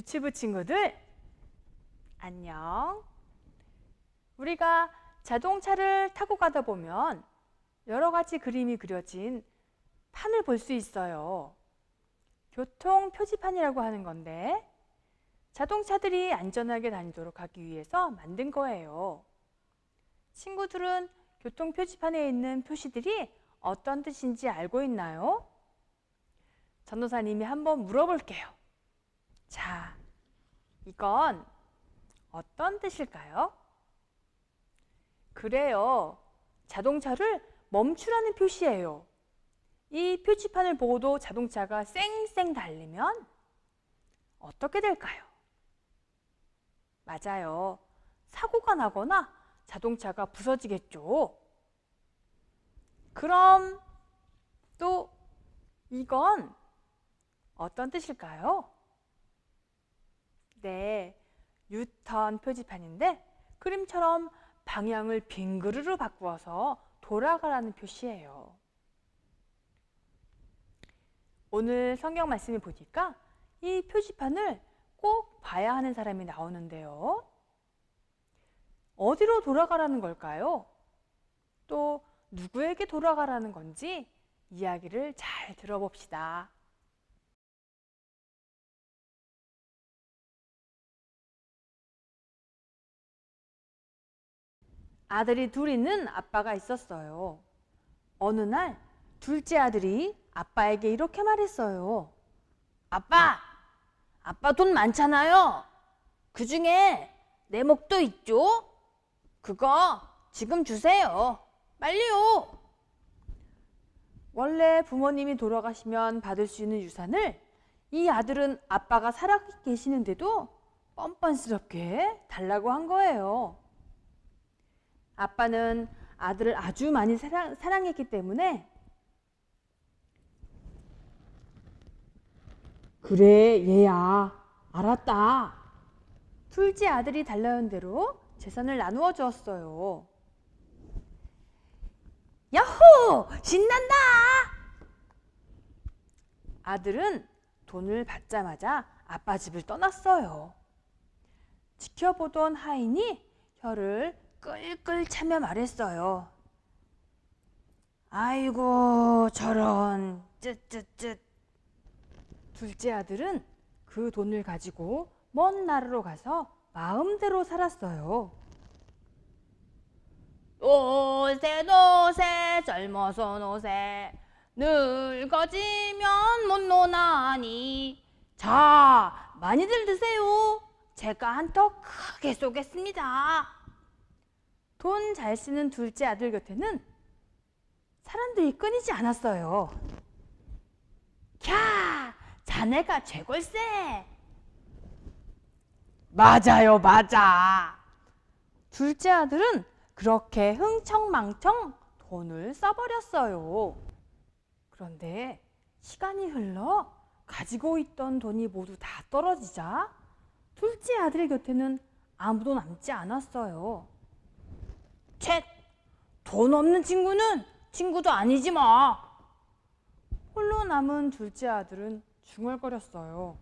유치부 친구들, 안녕. 우리가 자동차를 타고 가다 보면 여러 가지 그림이 그려진 판을 볼 수 있어요. 교통 표지판이라고 하는 건데 자동차들이 안전하게 다니도록 하기 위해서 만든 거예요. 친구들은 교통 표지판에 있는 표시들이 어떤 뜻인지 알고 있나요? 전도사님이 한번 물어볼게요. 자, 이건 어떤 뜻일까요? 그래요. 자동차를 멈추라는 표시예요. 이 표지판을 보고도 자동차가 쌩쌩 달리면 어떻게 될까요? 맞아요. 사고가 나거나 자동차가 부서지겠죠. 그럼 또 이건 어떤 뜻일까요? 네, 유턴 표지판인데 그림처럼 방향을 빙그르르 바꾸어서 돌아가라는 표시예요. 오늘 성경 말씀을 보니까 이 표지판을 꼭 봐야 하는 사람이 나오는데요. 어디로 돌아가라는 걸까요? 또 누구에게 돌아가라는 건지 이야기를 잘 들어봅시다. 아들이 둘 있는 아빠가 있었어요. 어느 날 둘째 아들이 아빠에게 이렇게 말했어요. 아빠 돈 많잖아요. 그 중에 내 목도 있죠? 그거 지금 주세요. 빨리요. 원래 부모님이 돌아가시면 받을 수 있는 유산을 이 아들은 아빠가 살아 계시는데도 뻔뻔스럽게 달라고 한 거예요. 아빠는 아들을 아주 많이 사랑했기 때문에 그래 얘야 알았다. 둘째 아들이 달라는 대로 재산을 나누어 주었어요. 야호! 신난다! 아들은 돈을 받자마자 아빠 집을 떠났어요. 지켜보던 하인이 혀를 끌끌 차며 말했어요. 아이고 저런 쯧쯧쯧. 둘째 아들은 그 돈을 가지고 먼 나라로 가서 마음대로 살았어요. 노세 노세 젊어서 노세 늙어지면 못 노나니. 자 많이들 드세요. 제가 한턱 크게 쏘겠습니다. 돈 잘 쓰는 둘째 아들 곁에는 사람들이 끊이지 않았어요. 캬 자네가 최골세. 맞아요 맞아. 둘째 아들은 그렇게 흥청망청 돈을 써버렸어요. 그런데 시간이 흘러 가지고 있던 돈이 모두 다 떨어지자 둘째 아들 곁에는 아무도 남지 않았어요. 쳇! 돈 없는 친구는 친구도 아니지 뭐. 홀로 남은 둘째 아들은 중얼거렸어요.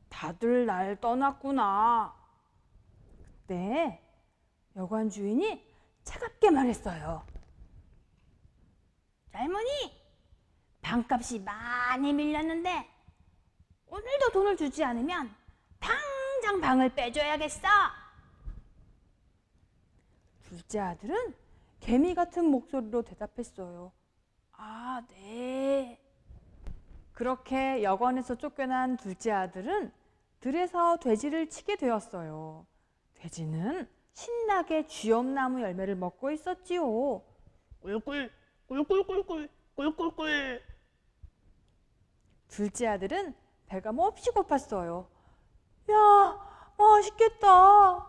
다들 날 떠났구나. 그때 여관 주인이 차갑게 말했어요. 젊은이, 방값이 많이 밀렸는데 오늘도 돈을 주지 않으면 당장 방을 빼줘야겠어. 둘째 아들은 개미 같은 목소리로 대답했어요. 아, 네. 그렇게 여관에서 쫓겨난 둘째 아들은 들에서 돼지를 치게 되었어요. 돼지는 신나게 쥐엄나무 열매를 먹고 있었지요. 꿀꿀 꿀꿀꿀꿀 꿀꿀꿀. 둘째 아들은 배가 몹시 고팠어요. 야, 맛있겠다.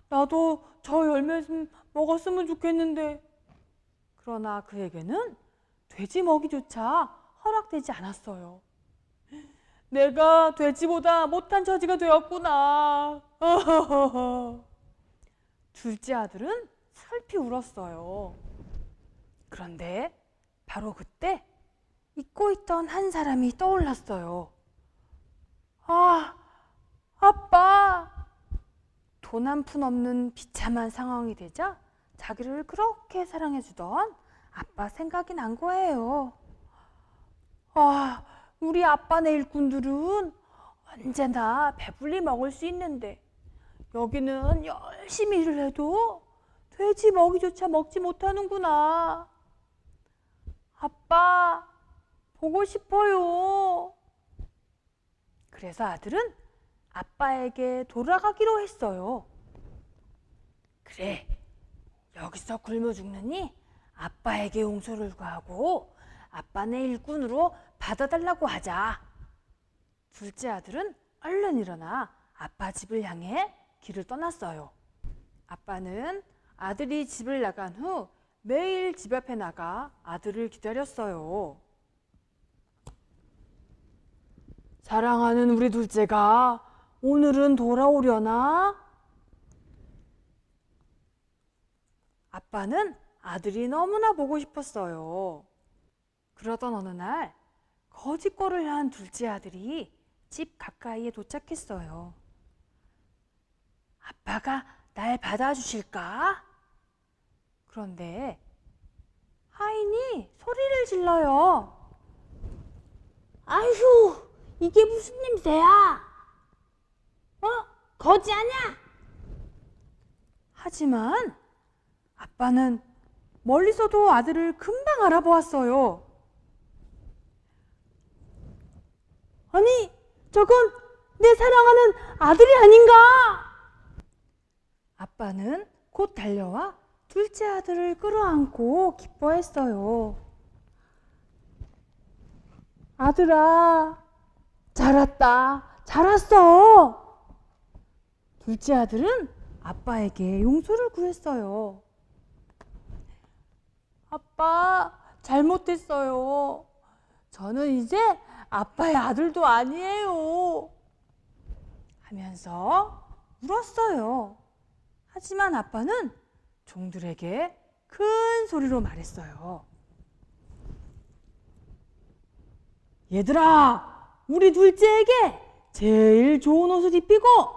나도 저 열매 좀 먹었으면 좋겠는데. 그러나 그에게는 돼지 먹이조차 허락되지 않았어요. 내가 돼지보다 못한 처지가 되었구나. 둘째 아들은 슬피 울었어요. 그런데 바로 그때 잊고 있던 한 사람이 떠올랐어요. 아, 아빠! 돈 한 푼 없는 비참한 상황이 되자 자기를 그렇게 사랑해주던 아빠 생각이 난 거예요. 아, 우리 아빠네 일꾼들은 언제나 배불리 먹을 수 있는데 여기는 열심히 일을 해도 돼지 먹이조차 먹지 못하는구나. 아빠, 보고 싶어요. 그래서 아들은 아빠에게 돌아가기로 했어요. 그래, 여기서 굶어 죽느니 아빠에게 용서를 구하고 아빠네 일꾼으로 받아달라고 하자. 둘째 아들은 얼른 일어나 아빠 집을 향해 길을 떠났어요. 아빠는 아들이 집을 나간 후 매일 집 앞에 나가 아들을 기다렸어요. 사랑하는 우리 둘째가 오늘은 돌아오려나? 아빠는 아들이 너무나 보고 싶었어요. 그러던 어느 날 거짓골을 한 둘째 아들이 집 가까이에 도착했어요. 아빠가 날 받아주실까? 그런데 하인이 소리를 질러요. 아휴, 이게 무슨 냄새야? 거지 아냐? 하지만 아빠는 멀리서도 아들을 금방 알아보았어요. 아니, 저건 내 사랑하는 아들이 아닌가? 아빠는 곧 달려와 둘째 아들을 끌어안고 기뻐했어요. 아들아, 잘 왔다, 잘 왔어. 둘째 아들은 아빠에게 용서를 구했어요. 아빠, 잘못했어요. 저는 이제 아빠의 아들도 아니에요. 하면서 울었어요. 하지만 아빠는 종들에게 큰 소리로 말했어요. 얘들아, 우리 둘째에게 제일 좋은 옷을 입히고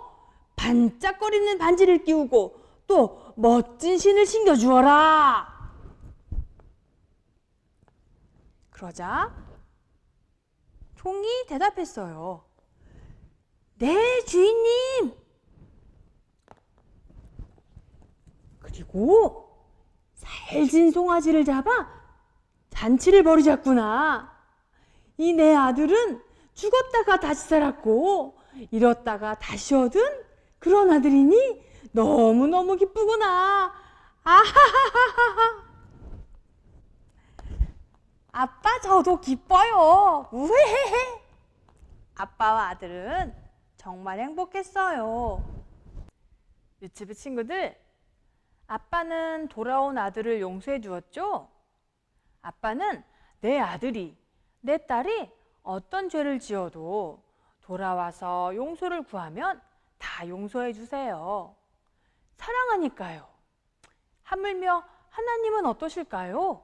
반짝거리는 반지를 끼우고 또 멋진 신을 신겨주어라. 그러자 종이 대답했어요. 네, 주인님. 그리고 살진 송아지를 잡아 잔치를 벌이자꾸나. 이 내 아들은 죽었다가 다시 살았고 잃었다가 다시 얻은 그런 아들이니 너무너무 기쁘구나. 아하하하하. 아빠, 저도 기뻐요. 우헤헤헤. 아빠와 아들은 정말 행복했어요. 유치부 친구들, 아빠는 돌아온 아들을 용서해 주었죠? 아빠는 내 아들이, 내 딸이 어떤 죄를 지어도 돌아와서 용서를 구하면 다 용서해 주세요. 사랑하니까요. 하물며 하나님은 어떠실까요?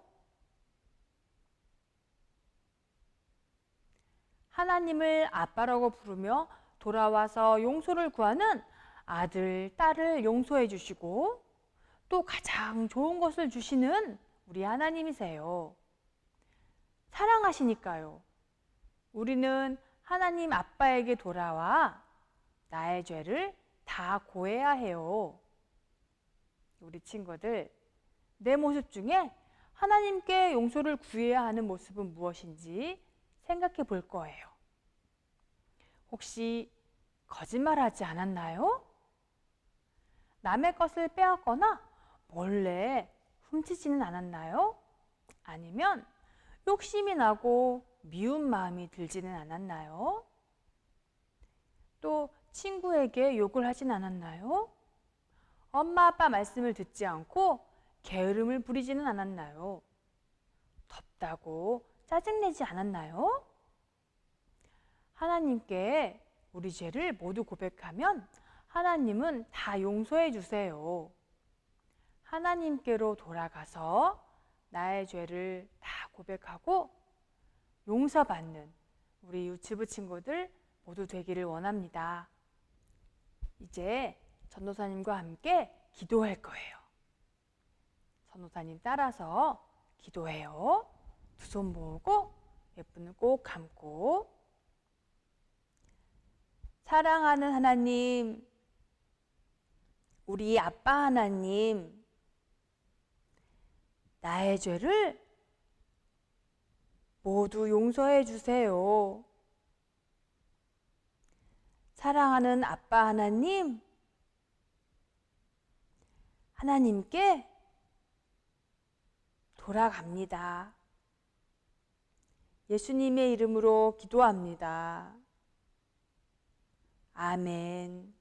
하나님을 아빠라고 부르며 돌아와서 용서를 구하는 아들, 딸을 용서해 주시고 또 가장 좋은 것을 주시는 우리 하나님이세요. 사랑하시니까요. 우리는 하나님 아빠에게 돌아와 나의 죄를 다 고해야 해요. 우리 친구들, 내 모습 중에 하나님께 용서를 구해야 하는 모습은 무엇인지 생각해 볼 거예요. 혹시 거짓말하지 않았나요? 남의 것을 빼앗거나 몰래 훔치지는 않았나요? 아니면 욕심이 나고 미운 마음이 들지는 않았나요? 또 친구에게 욕을 하진 않았나요? 엄마 아빠 말씀을 듣지 않고 게으름을 부리지는 않았나요? 덥다고 짜증내지 않았나요? 하나님께 우리 죄를 모두 고백하면 하나님은 다 용서해 주세요. 하나님께로 돌아가서 나의 죄를 다 고백하고 용서받는 우리 유치부 친구들 모두 되기를 원합니다. 이제 전도사님과 함께 기도할 거예요. 전도사님 따라서 기도해요. 두 손 모으고 예쁜 눈 꼭 감고. 사랑하는 하나님, 우리 아빠 하나님, 나의 죄를 모두 용서해 주세요. 사랑하는 아빠 하나님, 하나님께 돌아갑니다. 예수님의 이름으로 기도합니다. 아멘.